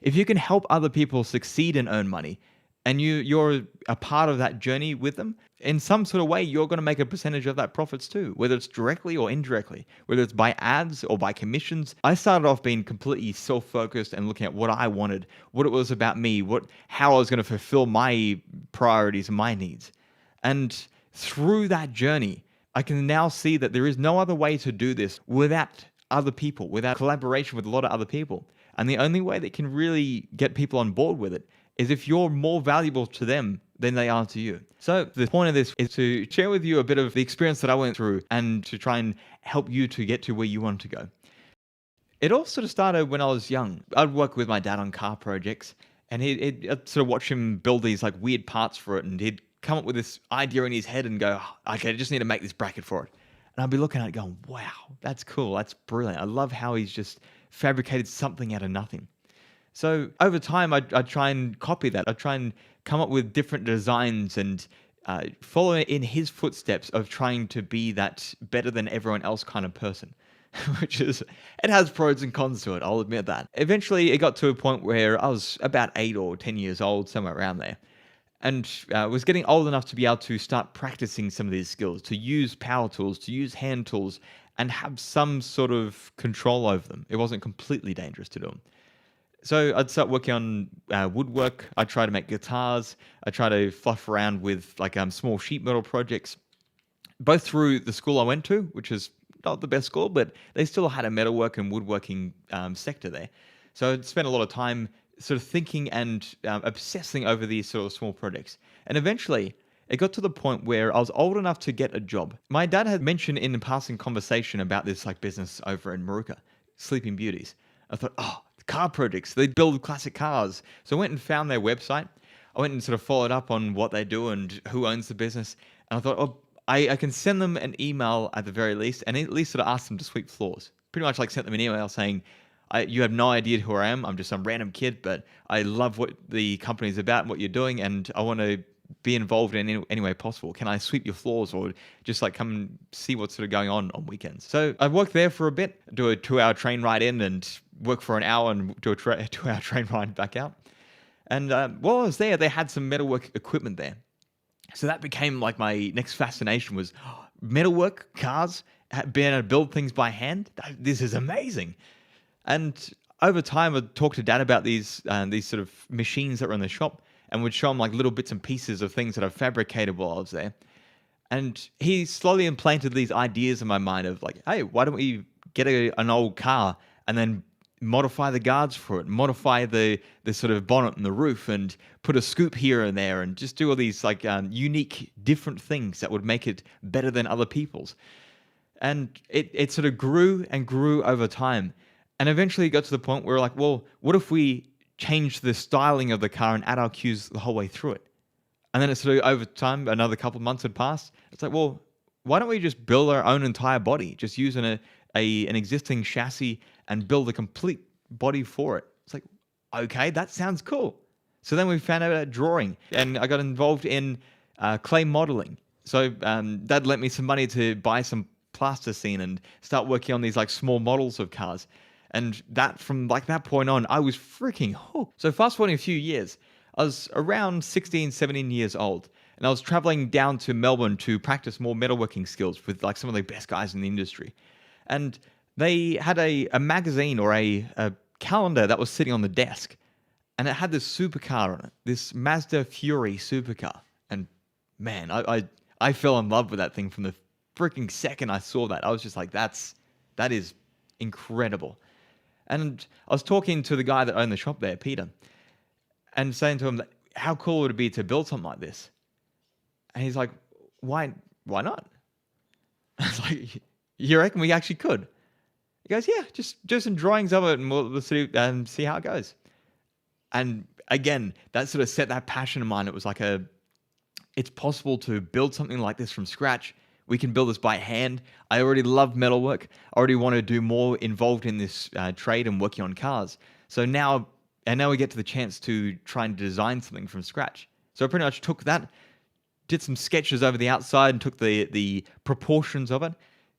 if you can help other people succeed and earn money, and you're a part of that journey with them, in some sort of way, you're going to make a percentage of that profits too, whether it's directly or indirectly, whether it's by ads or by commissions. I started off being completely self-focused and looking at what I wanted, what it was about me, how I was going to fulfill my priorities and my needs. And through that journey, I can now see that there is no other way to do this without other people, without collaboration with a lot of other people. And the only way that can really get people on board with it is if you're more valuable to them than they are to you. So the point of this is to share with you a bit of the experience that I went through and to try and help you to get to where you want to go. It all sort of started when I was young. I'd work with my dad on car projects, and I'd sort of watch him build these like weird parts for it, and he'd come up with this idea in his head and go, "Oh, okay, I just need to make this bracket for it." And I'd be looking at it going, wow, that's cool, that's brilliant. I love how he's just fabricated something out of nothing. So over time, I'd try and copy that. I'd try and come up with different designs and follow in his footsteps of trying to be that better than everyone else kind of person, it has pros and cons to it, I'll admit that. Eventually, it got to a point where I was about 8 or 10 years old, somewhere around there, and was getting old enough to be able to start practicing some of these skills, to use power tools, to use hand tools, and have some sort of control over them. It wasn't completely dangerous to do them. So I'd start working on woodwork. I'd try to make guitars. I try to fluff around with like small sheet metal projects, both through the school I went to, which is not the best school, but they still had a metalwork and woodworking sector there. So I'd spent a lot of time sort of thinking and obsessing over these sort of small projects. And eventually, it got to the point where I was old enough to get a job. My dad had mentioned in a passing conversation about this like business over in Maruka, Sleeping Beauties. I thought, oh, car projects. They build classic cars. So I went and found their website. I went and sort of followed up on what they do and who owns the business. And I thought, oh, I can send them an email at the very least, and at least sort of ask them to sweep floors. Pretty much like sent them an email saying, you have no idea who I am. I'm just some random kid, but I love what the company is about and what you're doing, and I want to be involved in any way possible. Can I sweep your floors or just like come and see what's sort of going on weekends? So I worked there for a bit, do a 2-hour train ride in and work for an hour and do a 2-hour train ride back out. And while I was there, they had some metalwork equipment there. So that became like my next fascination was metalwork, cars, being able to build things by hand. This is amazing. And over time, I'd talk to Dad about these sort of machines that were in the shop, and would show him like little bits and pieces of things that I fabricated while I was there. And he slowly implanted these ideas in my mind of like, hey, why don't we get an old car and then modify the guards for it, modify the sort of bonnet and the roof, and put a scoop here and there, and just do all these like unique, different things that would make it better than other people's. And it sort of grew and grew over time. And eventually it got to the point where we're like, well, what if we change the styling of the car and add our cues the whole way through it? And then it's sort of over time, another couple of months had passed. It's like, well, why don't we just build our own entire body, just using an existing chassis and build a complete body for it? It's like, okay, that sounds cool. So then we found out about drawing, and I got involved in clay modeling. So Dad lent me some money to buy some plasticine and start working on these like small models of cars. And that from like that point on, I was freaking hooked. So fast forwarding a few years, I was around 16, 17 years old, and I was traveling down to Melbourne to practice more metalworking skills with like some of the best guys in the industry. And they had a magazine or a calendar that was sitting on the desk, and it had this supercar on it, this Mazda Fury supercar. And man, I fell in love with that thing from the freaking second I saw that. I was just like, that is incredible. And I was talking to the guy that owned the shop there, Peter, and saying to him, how cool would it be to build something like this? And he's like, why not? I was like, you reckon we actually could? He goes, yeah, just do some drawings of it and we'll see how it goes. And again, that sort of set that passion in mine. It was like it's possible to build something like this from scratch. We can build this by hand. I already love metalwork. I already want to do more involved in this trade and working on cars. So now we get to the chance to try and design something from scratch. So I pretty much took that, did some sketches over the outside and took the proportions of it,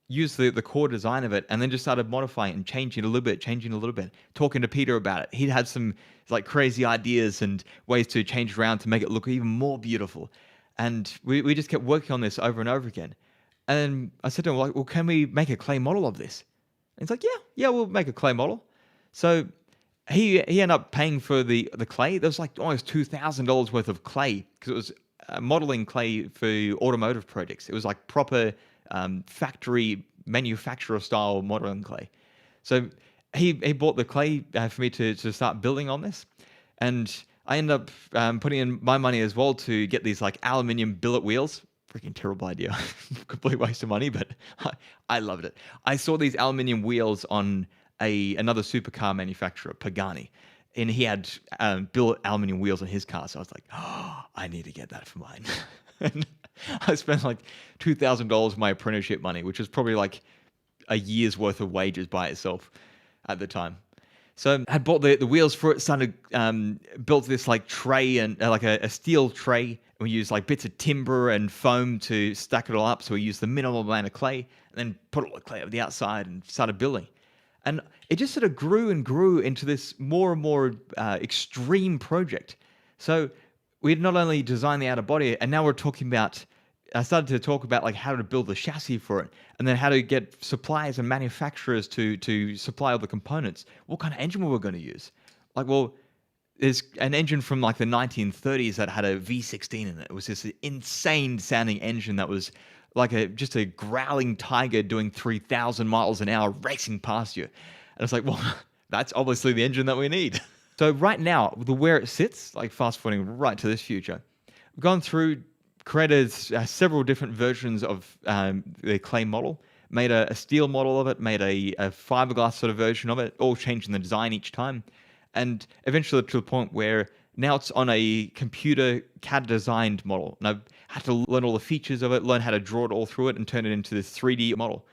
used the core design of it and then just started modifying it and changing a little bit, talking to Peter about it. He had some like crazy ideas and ways to change it around to make it look even more beautiful. And we just kept working on this over and over again. And then I said to him, like, well, can we make a clay model of this? And he's like, yeah, we'll make a clay model. So he ended up paying for the clay. There was like almost $2,000 worth of clay because it was modeling clay for automotive projects. It was like proper factory manufacturer style modeling clay. So he bought the clay for me to start building on this, and I ended up putting in my money as well to get these like aluminium billet wheels. Freaking terrible idea, complete waste of money, but I loved it. I saw these aluminium wheels on another supercar manufacturer, Pagani, and he had billet aluminium wheels on his car. So I was like, oh, I need to get that for mine. And I spent like $2,000 of my apprenticeship money, which was probably like a year's worth of wages by itself at the time. So I bought the wheels for it, started built this like tray and like a steel tray. We used like bits of timber and foam to stack it all up. So we used the minimal amount of clay and then put all the clay over the outside and started building. And it just sort of grew and grew into this more and more extreme project. So we had not only designed the outer body, and now we're talking about, I started to talk about like how to build the chassis for it, and then how to get suppliers and manufacturers to supply all the components. What kind of engine were we going to use? Like, well, there's an engine from like the 1930s that had a V16 in it. It was this insane sounding engine that was like just a growling tiger doing 3,000 miles an hour racing past you. And it's like, well, that's obviously the engine that we need. So right now, where it sits, like fast forwarding right to this future, we've gone through, created several different versions of the clay model, made a steel model of it, made a fiberglass sort of version of it, all changing the design each time. And eventually to the point where now it's on a computer CAD designed model. And I've had to learn all the features of it, learn how to draw it all through it and turn it into this 3D model.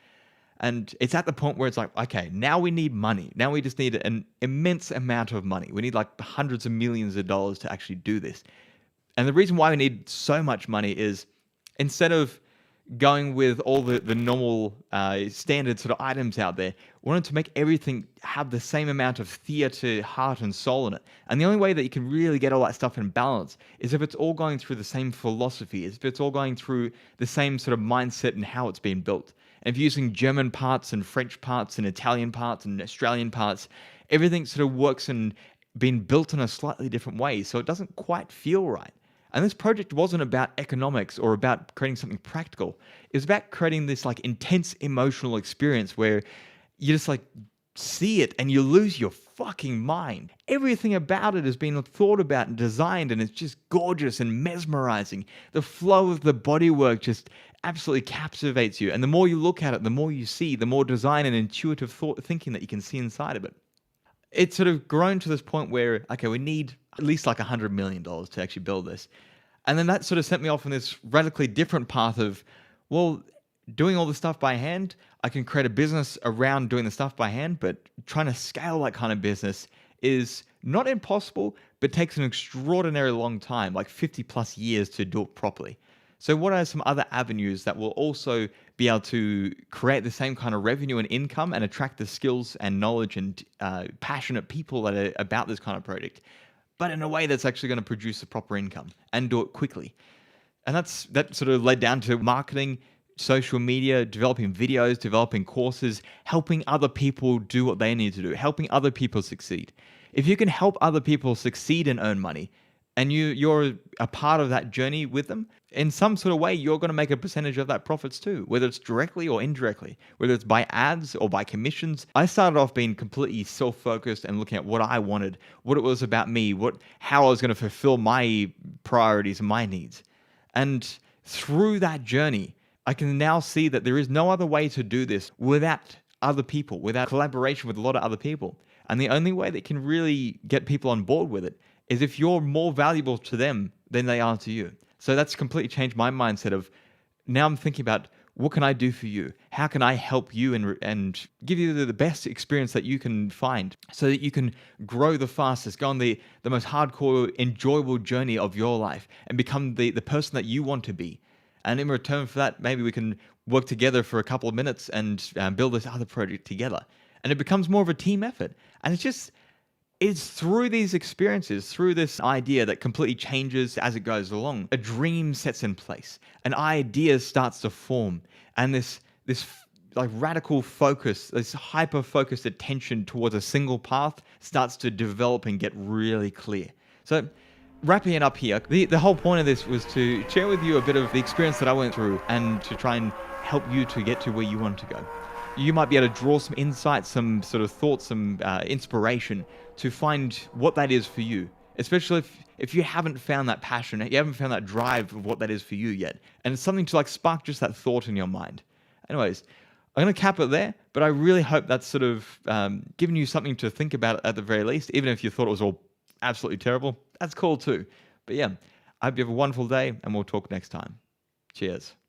And it's at the point where it's like, okay, now we need money. Now we just need an immense amount of money. We need like hundreds of millions of dollars to actually do this. And the reason why we need so much money is instead of going with all the normal standard sort of items out there, we wanted to make everything have the same amount of theater, heart, and soul in it. And the only way that you can really get all that stuff in balance is if it's all going through the same philosophy, if it's all going through the same sort of mindset and how it's been built. And if you're using German parts and French parts and Italian parts and Australian parts, everything sort of works and been built in a slightly different way, so it doesn't quite feel right. And this project wasn't about economics or about creating something practical. It was about creating this like intense emotional experience where you just like see it and you lose your fucking mind. Everything about it has been thought about and designed, and it's just gorgeous and mesmerizing. The flow of the bodywork just absolutely captivates you. And the more you look at it, the more you see, the more design and intuitive thinking that you can see inside of it. It's sort of grown to this point where, okay, we need at least like $100 million to actually build this. And then that sort of sent me off on this radically different path of, well, doing all the stuff by hand, I can create a business around doing the stuff by hand, but trying to scale that kind of business is not impossible, but takes an extraordinarily long time, like 50 plus years to do it properly. So what are some other avenues that will also be able to create the same kind of revenue and income and attract the skills and knowledge and passionate people that are about this kind of project, but in a way that's actually going to produce the proper income and do it quickly? And that sort of led down to marketing, social media, developing videos, developing courses, helping other people do what they need to do, helping other people succeed. If you can help other people succeed and earn money, and you're a part of that journey with them, in some sort of way, you're going to make a percentage of that profits too, whether it's directly or indirectly, whether it's by ads or by commissions. I started off being completely self-focused and looking at what I wanted, what it was about me, how I was going to fulfill my priorities and my needs. And through that journey, I can now see that there is no other way to do this without other people, without collaboration with a lot of other people. And the only way that can really get people on board with it is if you're more valuable to them than they are to you. So that's completely changed my mindset of now I'm thinking about what can I do for you? How can I help you and give you the best experience that you can find so that you can grow the fastest, go on the most hardcore, enjoyable journey of your life and become the person that you want to be. And in return for that, maybe we can work together for a couple of minutes and build this other project together. And it becomes more of a team effort. And it's through these experiences, through this idea that completely changes as it goes along. A dream sets in place, an idea starts to form, and this like radical focus, this hyper focused attention towards a single path starts to develop and get really clear. So wrapping it up here, the whole point of this was to share with you a bit of the experience that I went through and to try and help you to get to where you want to go. You might be able to draw some insights, some sort of thoughts, some inspiration to find what that is for you, especially if you haven't found that passion, you haven't found that drive of what that is for you yet. And it's something to like spark just that thought in your mind. Anyways, I'm going to cap it there, but I really hope that's sort of given you something to think about at the very least, even if you thought it was all absolutely terrible. That's cool too. But yeah, I hope you have a wonderful day and we'll talk next time. Cheers.